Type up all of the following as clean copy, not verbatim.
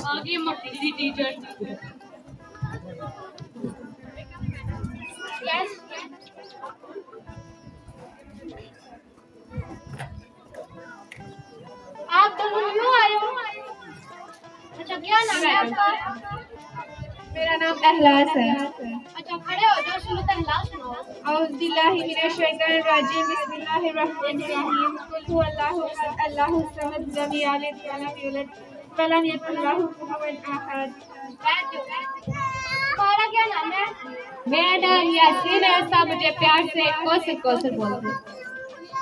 आगे मोटी teacher yes आप दोनों क्यों आए हो? अच्छा क्या नाम है आपका? मेरा नाम अहलास है। अच्छा खड़े हो जाओ, शुरू से अल्लाह सुनाओ। औज़ बिल्लाहि मिनश शैतानिर रजीम, बिस्मिल्लाहिर रहमानिर रहीम। कुल हुवल्लाहु अहद, अल्लाहुस समद, लम यलिद वलम यूलद वलम यकुल लहू कुफुवन अहद। तुम्हारा क्या नाम है? मेरा नाम यासीन है। सब मुझे प्यार से कौसर कौसर बोलते हैं।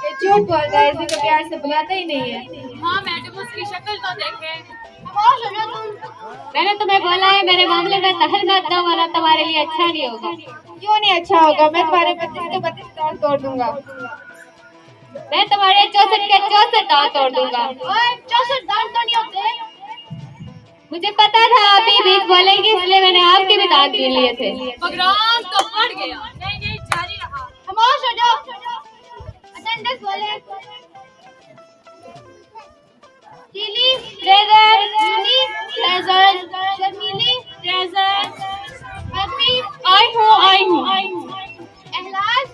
ये झूठ बोलता है, इसे तो प्यार से बुलाता ही नहीं है। हाँ मैडम, उसकी शक्ल तो देखे। खामोश हो जाओ तुम। मैंने तुम्हें बोला है मेरे मामले में दखल मत दो वरना तुम्हारे लिए अच्छा नहीं होगा। क्यों नहीं अच्छा होगा? मैं तुम्हारे 32 के 32 दांत तोड़ दूंगा। मैं तुम्हारे 64 के 64 दांत तोड़ दूंगा। ओए 64 दांत तो नहीं होते। मुझे पता था आप ही बीच बोलेंगे, इसलिए मैंने आपके भी दांत गिन लिए थे। प्रोग्राम तो बढ़ गया। नहीं जारी रहा। खामोश हो जाओ। अटेंडेंस बोले। Tili present, Yuni present, Sharmili present, Happy आई हूँ। एहलास,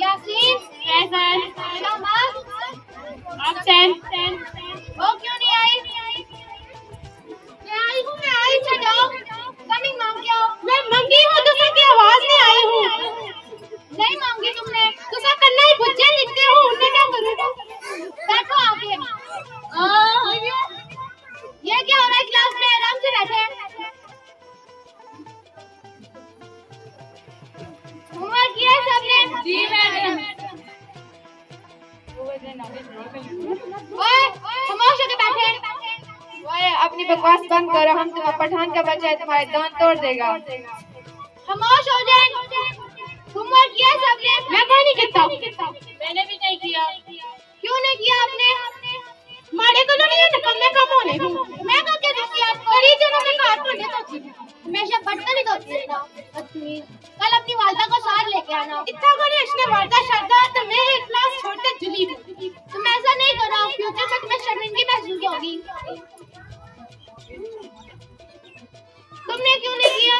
यासीन प्रेजेंट। शमास एब्सेंट। वो क्यों नहीं आई? मैं आई तो जाओ। कमिंग मांग के आओ। मैं मंगी हूँ, तो सबकी आवाज नहीं आई हूँ। नहीं मांगी तुमने। तो सब करना ही बुज्जे लिखते हो, उनने क्या करूँगा? बैठो आगे। ये क्या हो रहा है क्लास में? आराम से बैठे। होमवर्क किया है सबने? जी मैडम। ओए खामोश होके बैठे। ओए अपनी बकवास बंद करो, हम तुम्हारा पठान का बच्चा है, तुम्हारे दांत तोड़ देगा। खामोश हो जाए। होमवर्क किया है सबने? मैं कौन नहीं करता? मैंने भी नहीं किया। क्यों नहीं किया आपने? मारे को नहीं है, निकलने का मोने हूँ। मैं तो क्या दूसरी आपको? कई दिनों में कहा तो हमेशा बर्तन ही धोती रहना। कल अपनी वालदा को साथ लेके आना। इतना करे इसने वादा शर्दा तो मैं एक क्लास छोड़ते चली गई। तुम ऐसा नहीं करो, फ्यूचर में तुम्हें शर्मिंदगी महसूस होगी। तुमने क्यों नहीं किया?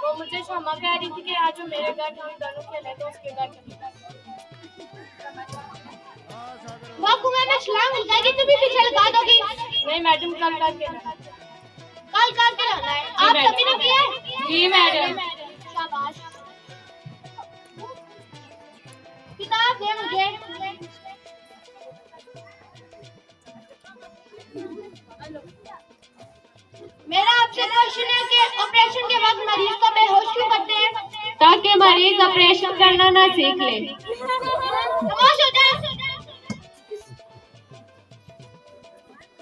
वो मुझे शमा कह रही थी कि आज वो मेरे घर हम दोनों खेले तो उसके घर चली। वो कुएं में छलांग लगाएगी, तुम भी पीछे लगा दोगी। नहीं मैडम, कल करके लाना। कल करके लाना है। आप सभी ने किया है? जी मैडम। शाबाश। किताब दे मुझे। मेरा आपसे क्वेश्चन है कि ऑपरेशन के वक्त मरीज को बेहोश क्यों करते हैं? ताकि मरीज ऑपरेशन करना ना सीख ले। खामोश हो जाओ।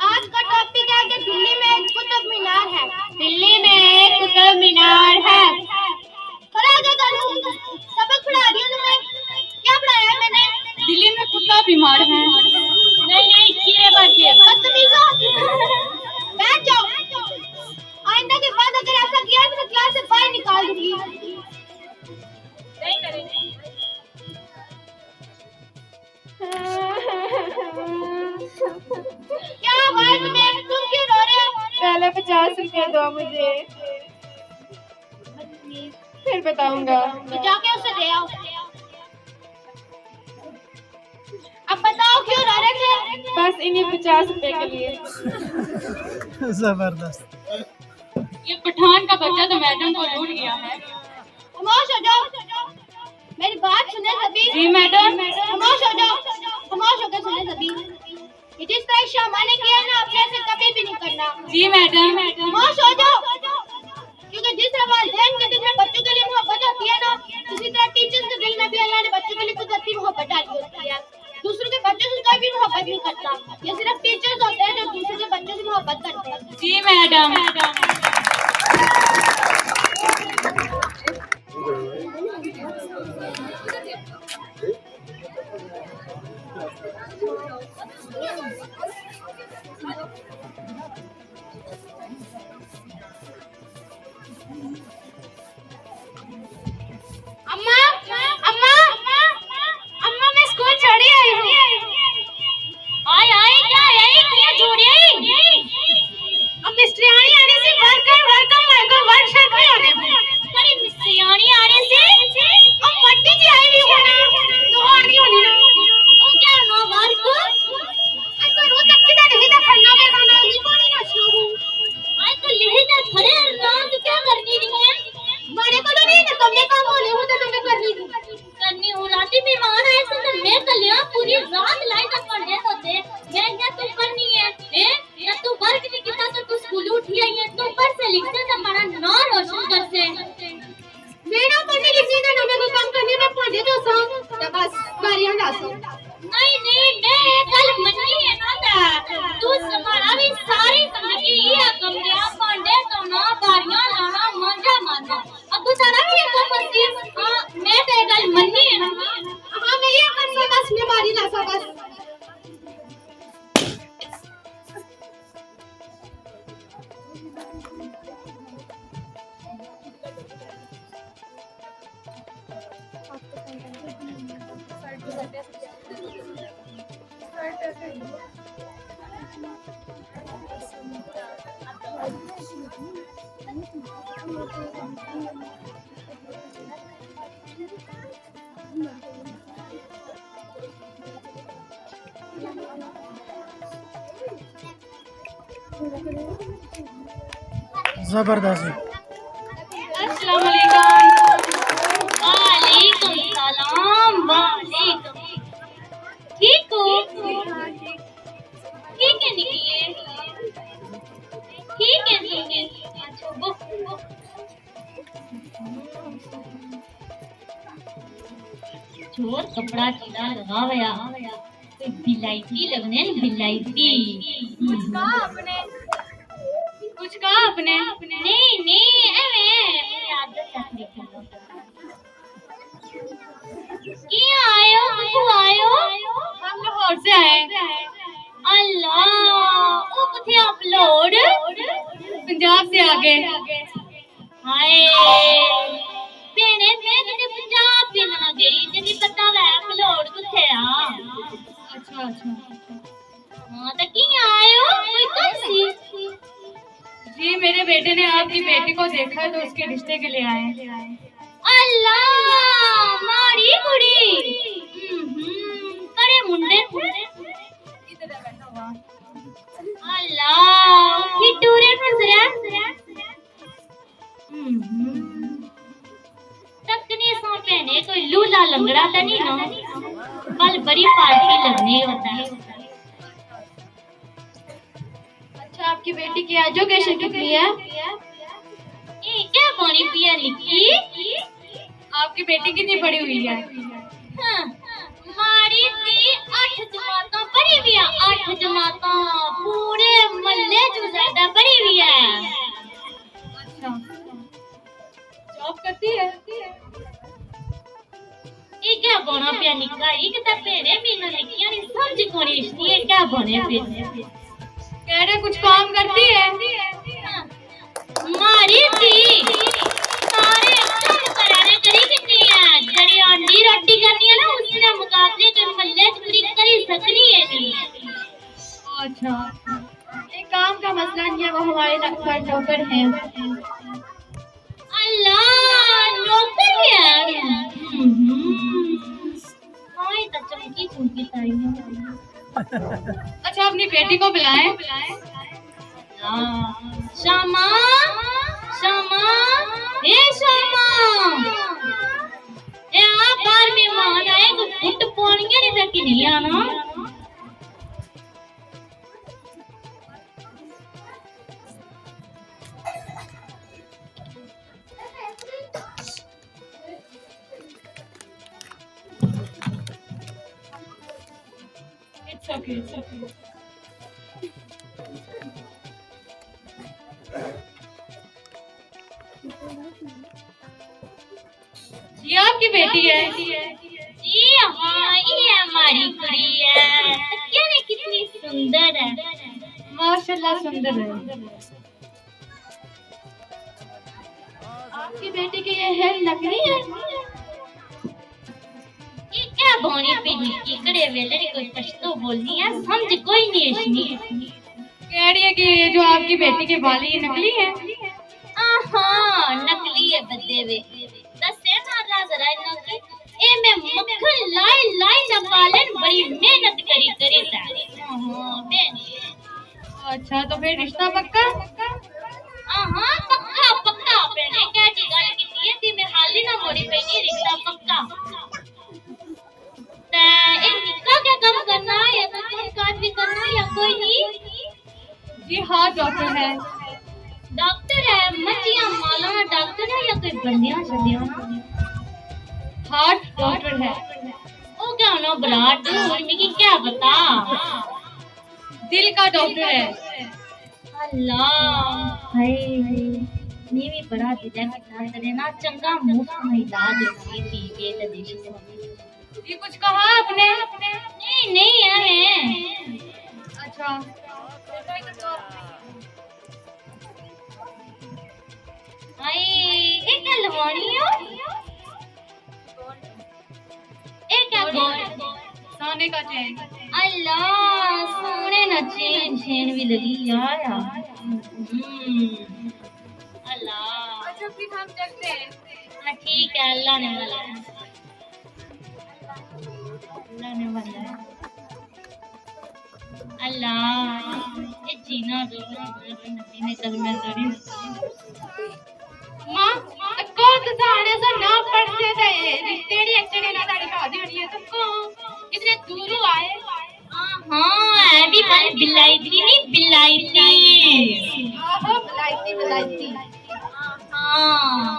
आज का टॉपिक है कि दिल्ली में एक कुतुब मीनार है। दिल्ली में एक कुतुब मीनार है। खड़ा हो जाओ दोनों। सबक पढ़ा रही हूँ तुम्हें। क्या पढ़ाया है मैंने? दिल्ली में कुत्ता बीमार है। नहीं कीड़े मर गए। बदतमीजों। बैठ जाओ। आइंदा के बाद अगर ऐसा किया तो मैं क्लास से बाहर निकाल दूंगी। नहीं करेंगे। क्या हुआ है तुम्हें? तुम क्यों रो रहे हो? पहले 50 रुपए दो मुझे, फिर बताऊंगा। तो जाके उसे दे आओ। अब बताओ क्यों रो रहे थे? बस इन्हीं 50 रुपए के लिए। जबरदस्त। ये पठान का बच्चा तो मैडम को लूट गया है। खामोश हो जाओ। मेरी बात सुने सभी। जी मैडम। खामोश हो जाओ। खामोश होकर सुने सभी। ये जिस तरह शमा ने किया ना, अपने से कभी भी नहीं करना। जी मैडम। खामोश हो जाओ। क्योंकि जिस तरह वालिदैन के दिल में बच्चों के लिए मोहब्बत होती है ना, उसी तरह टीचर्स के दिल में भी अल्लाह ने बच्चों के लिए कुदरती मोहब्बत डाली होती है। दूसरों के बच्चों से कोई भी मोहब्बत नहीं करता। ये सिर्फ टीचर्स होते हैं जो दूसरों के बच्चों से मोहब्बत करते हैं। जी मैडम। अम्मा नहीं नहीं मैं कल मन्नी है ना तू समारा भी सारी जिंदगी ये कमरियां भांडे धोना बारियां लाना मांजा मारना अब तू सारा भी एक मसीह हां मैं तेरे कल मन्नी है ना हां मैं ये कर सकता बस मैं मारी ना सकता जबरदस्त। अस्सलाम वालेकुम। वालेकुम सलाम वालेकुम ठीक हो ठीक है निकलिए ठीक है अच्छा वो जोर कपड़ा चीला लगा हुआ कोई बिलाइती लगने बिलाइती कुछ कहा आपने? नहीं नहीं मेरी आदत है क्या आयो तू आयो हम लाहौर से आए। अल्लाह वो कुछ अपलोड पंजाब से आ गए। हाय पेने मैं किते पंजाब भी ना गई तेरी पता है अपलोड कुछ आ अच्छा अच्छा हां तो क्या आयो कोई कैसी जी मेरे बेटे ने आपकी बेटी को देखा तो उसके रिश्ते के लिए आए। अल्लाह मारी कुड़ी करे मुंडे अल्लाह फिटूरे नजरा तकनी सो पहने कोई लूला लंगड़ा तो नहीं ना कल बड़ी पार्टी लगने होता है अच्छा आपकी बेटी की एजुकेशन कितनी है? ये क्या पानी पिया निकी आपकी बेटी कितनी पढ़ी हुई है? हाँ, मारी थी 8 जमाता पढ़ी हुई है 8 जमाता पूरे मल्ले जो ज्यादा पढ़ी हुई है। अच्छा जॉब करती है? ये क्या बना पिया निका ये कितना पेरे मीना निकिया नहीं समझ कोनी इसकी ये क्या बने पे कह रहे कुछ काम करती है? हाँ, मारी थी सारे काम कराने करी कितनी है जड़ी अंडी रोटी करनी है ना उसने मुकाबले के मल्ले पूरी करी सकनी है नहीं। अच्छा एक काम का मसला नहीं है वो हमारे नौकर हैं। अल्लाह नौकर है हाय तो चमकी चमकी सारी अच्छा अपनी बेटी को बुलाएं। शामा शामा ए शामा ए आप बाहर मेहमान आए तो फुट पौड़ियां नहीं तक नहीं आना It's okay, it's okay. ये आपकी बेटी है? जी हाँ ये हमारी कुड़ी है क्या नहीं कितनी सुंदर है माशाल्लाह सुंदर है। आपकी बेटी की ये हेयर नकली है? ये क्या बोनी पे निकी करे वेले ने कोई पश्तो बोलनी है समझ कोई नहीं इसनी कह रही है कि ये जो आपकी बेटी के बाल ये नकली है? आहा नकली है बदे वे दसे मारना जरा इन्ना की ए मैं मक्खन लाई लाई ना पालन बड़ी मेहनत करी था हां बेनी अच्छा तो फिर रिश्ता पक्का? आहा पक्का पक्का बेने क्या दी गल कीती है ती मैं हाली ना मोड़ी बेनी रिश्ता पक्का ते ए निका क्या काम करना है या कोई काम काज भी करना है या कोई नहीं जी हाँ डॉक्टर है। डॉक्टर है मचिया माला डॉक्टर है या कोई बंदियां चलिया हार्ट डॉक्टर है। ओ क्या ना ब्राट मिकी क्या बता दिल का डॉक्टर है अल्लाह हाय नी भी बड़ा दिल का करे ना चंगा मुफ्त में इलाज होती के तो देश से ये कुछ कहा आपने नहीं नहीं है अच्छा आई ये क्या लवानी है ये क्या सोने का चेन अल्लाह सोने ना चेन चेन भी लगी यार अल्लाह अच्छा फिर हम चलते हैं। हाँ ठीक है अल्लाह ने बनाया अल्लाह ने बनाया अल्लाह ये जीना दो नबी ने कलमा करी मां कौन सारे से ना पढ़ते थे रिश्तेड़ी एक्चुअली ना साड़ी शादी होनी है तुमको इतने दूर आए हाँ है भी पर बिलाई थी नहीं बिलाई थी आहो बिलायती हाँ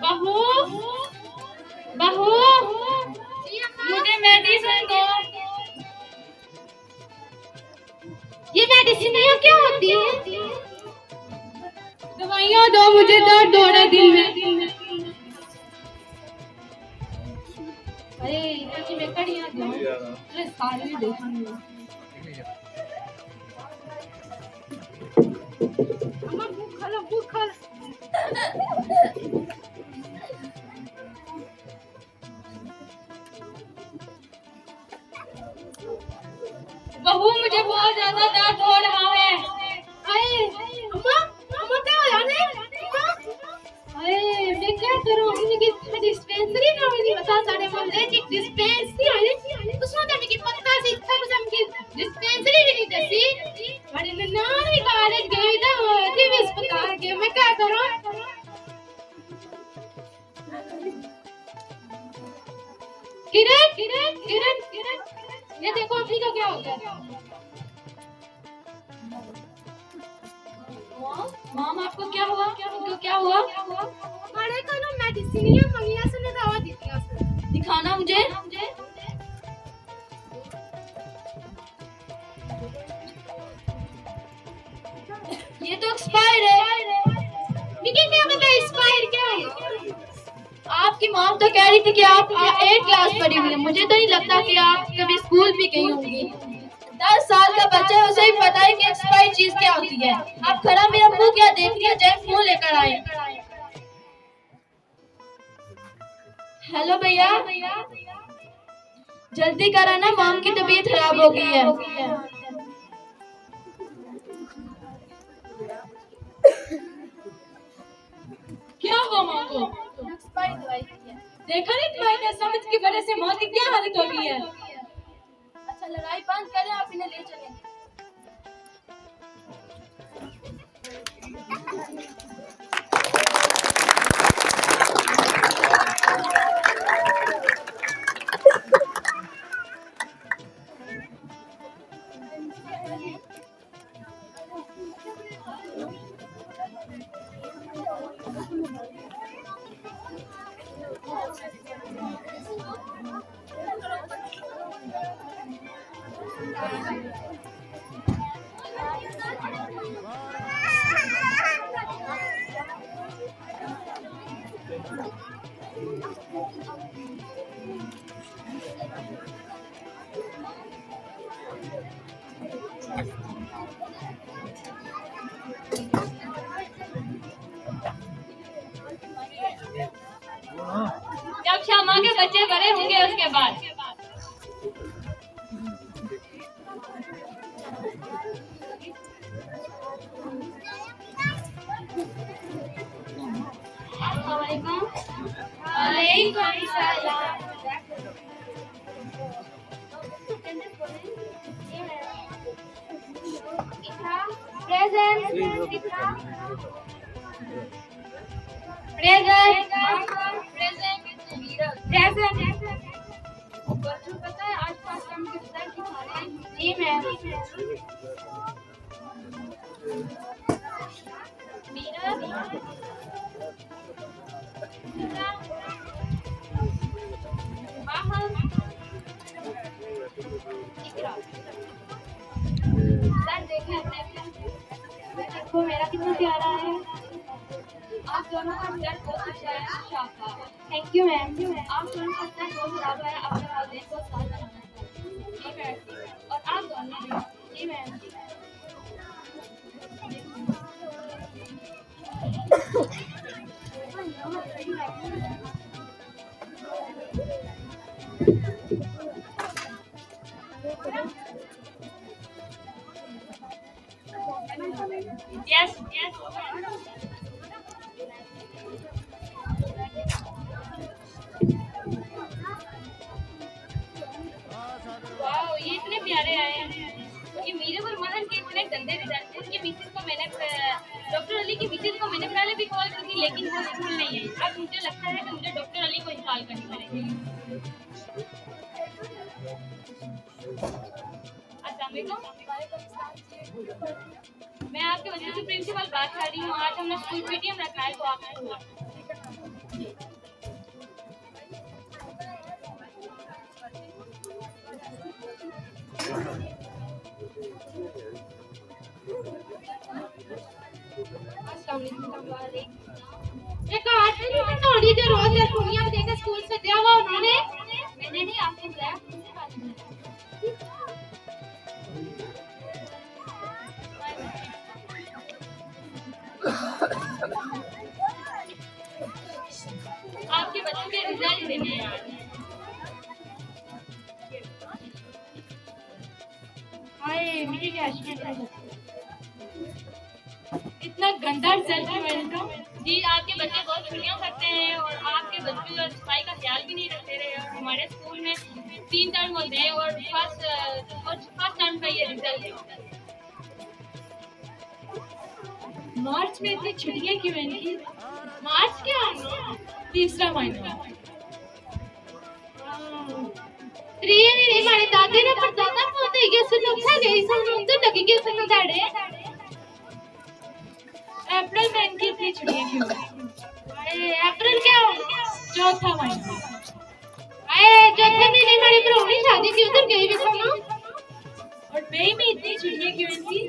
बहू बहू मुझे मेडिसिन दो ये मेडिसिन क्या होती है दवाइयाँ दो मुझे दर्द हो रहा है दिल में अरे इनकी मैं कड़ियाँ दो अरे सारे देखेंगे अम्मा भूख खा बहू मुझे बहुत ज्यादा दर्द हो रहा है अरे अम्मा अम्मा क्या हो रहा है अरे मैं क्या करूं इनकी डिस्पेंसरी ना मुझे बता सारे मोहल्ले की डिस्पेंसरी है उसमें तो मेरी पत्ता से इतना किस्म की डिस्पेंसरी भी नहीं दसी बड़ी नान भी कॉलेज गई था दिव अस्पताल के मैं क्या करूं किरण किरण किरण किरण ये देखो अम्मी का क्या हो गया मॉम आपको क्या हुआ क्या हुआ अरे को ना मेडिसिन या मंगिया से ने दवा दी थी दिखाना मुझे ये तो एक्सपायर है निकी क्या पता एक्सपायर क्या है आपकी मॉम तो कह रही थी कि आप 8 क्लास पढ़ी हुई है मुझे तो नहीं लगता कि आप कभी स्कूल भी गई होंगी 10 साल का बच्चा है उसे ही पता है कि एक्सपायर चीज क्या होती है आप खड़ा मेरा मुंह क्या देख रही है जय मुंह लेकर आए हेलो भैया जल्दी करा ना मॉम की तबीयत खराब हो गई है क्या हुआ माँ को देखा नहीं तुम्हारी समझ की वजह से माँ की क्या हालत हो गई है अच्छा लड़ाई बंद करें आप इन्हें ले चलें जब श्यामा के बच्चे बड़े होंगे उसके बाद वालेकुम सलाम प्रेजेंट बच्चों पता है आज पास हम किस तरह की खा रहे हैं? जी मैम। देखो मेरा कितना प्यारा है। आप दोनों का रिजल्ट बहुत अच्छा है। शाबाश। Thank you ma'am. आप दोनों का रिजल्ट बहुत खराब है। अपने वालिदैन को साथ बनाना चाहिए। जी मैम। और आप दोनों भी। जी मैम। Yes. वाओ, ये इतने प्यारे आए हैं। ये मीरे वर्मन के इतने गंदे रिजल्ट। उसकी मिसेज को मैंने डॉक्टर अली की मिसेज को मैंने पहले भी कॉल की थी, लेकिन वो स्कूल नहीं आई। अब मुझे लगता है कि मुझे डॉक्टर अली को ही कॉल करनी पड़ेगी। अस्सलाम वालेकुम। मैं आपके बच्चे से प्रिंसिपल बात कर रही हूँ। आज हमने स्कूल पीटीएम रखा है, तो आप एक आज नहीं थोड़ी देर रोज यार दुनिया में देकर स्कूल से दिया हुआ उन्होंने। मैंने नहीं आपको बुलाया। आपके बच्चों के रिजल्ट देने हैं आज। हाय मुझे क्या इतना गंदा रिजल्ट है मेरा। जी, आपके बच्चे बहुत छुट्टियां करते हैं और आपके बच्चों का सफाई का ख्याल भी नहीं रखते रहे। हमारे स्कूल में 3 टर्म होते हैं और फर्स्ट टर्म का ये रिजल्ट है। मार्च में इतनी छुट्टियां क्यों इनकी? मार्च क्या? तीसरा महीना। त्रिये ने हमारे दादी ने परदादा पोते के सुनो था गई सुनो तो लगी के सुनो दाड़े। अप्रैल में इनकी इतनी छुट्टियां क्यों? अप्रैल क्या? चौथा महीना। चौथे महीने हमारी प्रोनी शादी थी उधर गई भी सुनो। और मई में इतनी छुट्टियां क्यों इनकी?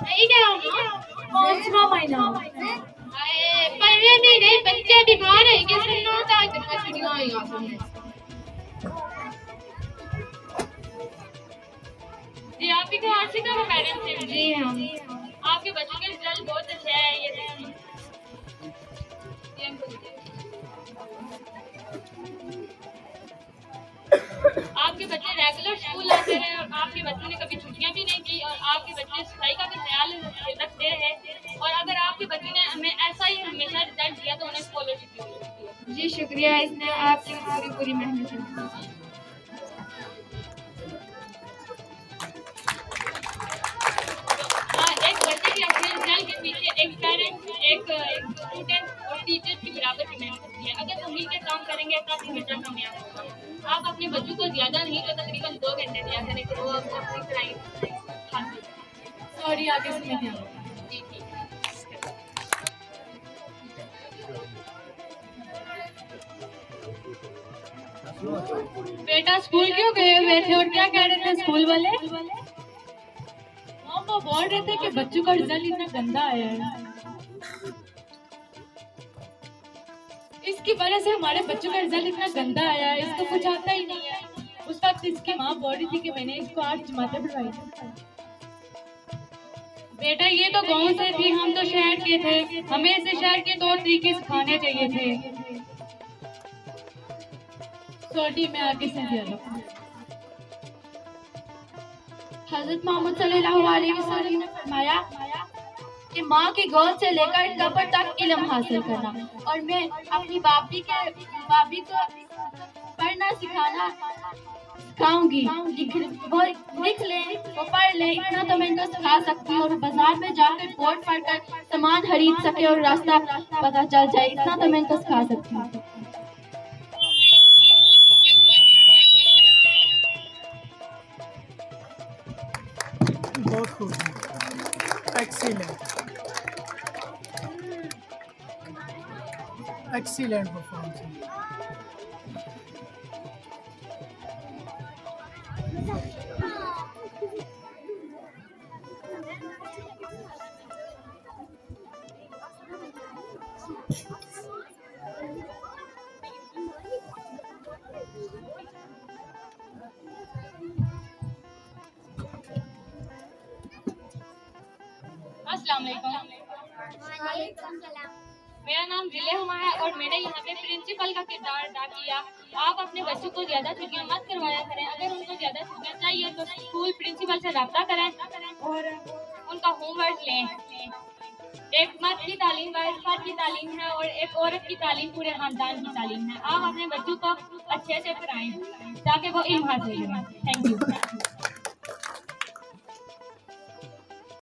नहीं क्या होना? 5वां महीना। पहले महीने बच्चे बीमार है कि सुनो तो आज तक छुट्टियां आई आपने। जी, आप ही के हाथ से कब पेरेंट्स हैं? जी हाँ। आपके बच्चों के रिजल्ट बहुत अच्छे हैं। ये देखिए। आपके बच्चे रेगुलर स्कूल आते रहे और आपके बच्चों ने कभी छुट्टियां भी नहीं की और आपके बच्चे सफाई का भी ख्याल रखते रहे। और अगर आपके बच्चे ने हमें ऐसा ही हमेशा रिजल्ट दिया तो उन्हें स्कॉलरशिप भी मिलती है। जी शुक्रिया, इसने आपकी पूरी मेहनत की। एक बच्चे के अपने रिजल्ट के पीछे एक पेरेंट, एक स्टूडेंट और टीचर की बराबर की मेहनत होती है। अगर वो मिलकर काम करेंगे काफी बेहतर कामयाब होगा। आप अपने बच्चों को ज्यादा नहीं तो तकरीबन 2 घंटे दिया करें तो वो अपनी पढ़ाई हासिल करें। सॉरी, आगे से मैं ध्यान रखूंगी। जी ठीक है। बेटा स्कूल क्यों गए हुए थे और क्या कह रहे थे स्कूल वाले? हाँ, वो बोल रहे थे कि बच्चों का रिजल्ट इतना गंदा आया है, इसकी वजह से हमारे बच्चों का रिजल्ट इतना गंदा आया है, इसको कुछ आता ही नहीं है। उस वक्त इसकी माँ बोल रही थी कि मैंने इसको 8 जमातें पढ़वाई थी। बेटा ये तो गांव से थी, हम तो शहर के थे, हमें इसे शहर के तौर तरीके सिखाने चाहिए थे। सॉरी, मैं आगे से ध्यान रखूंगी। हजरत मोहम्मद सल्लल्लाहु अलैहि वसल्लम ने फरमाया कि माँ की गोद से लेकर कब्र तक इल्म हासिल करना, और मैं अपनी बाबी को पढ़ना सिखाऊंगी। वो लिख ले, वो पढ़ ले, इतना तो मैं इनको सिखा सकती हूँ। और बाजार में जाकर बोर्ड पढ़कर सामान खरीद सके और रास्ता पता चल जाए, इतना तो मैं इनको सिखा सकती हूँ। बहुत खूब, एक्सीलेंट, एक्सीलेंट परफॉर्मेंस। अस्सलाम वालेकुम। मेरा नाम जिले हुमा है और मैंने यहाँ पे प्रिंसिपल का किरदार अदा किया। आप अपने बच्चों को ज्यादा छुट्टियाँ मत करवाया करें। अगर उनको ज्यादा छुट्टियाँ चाहिए तो स्कूल प्रिंसिपल से रब्ता करें और उनका होमवर्क लें। एक मर्द की तालीम एक फर्द की तालीम है और एक औरत की तालीम पूरे खानदान की तालीम है। आप अपने बच्चों को अच्छे से पढ़ाएं ताकि वो इल्म हासिल करें। Thank you.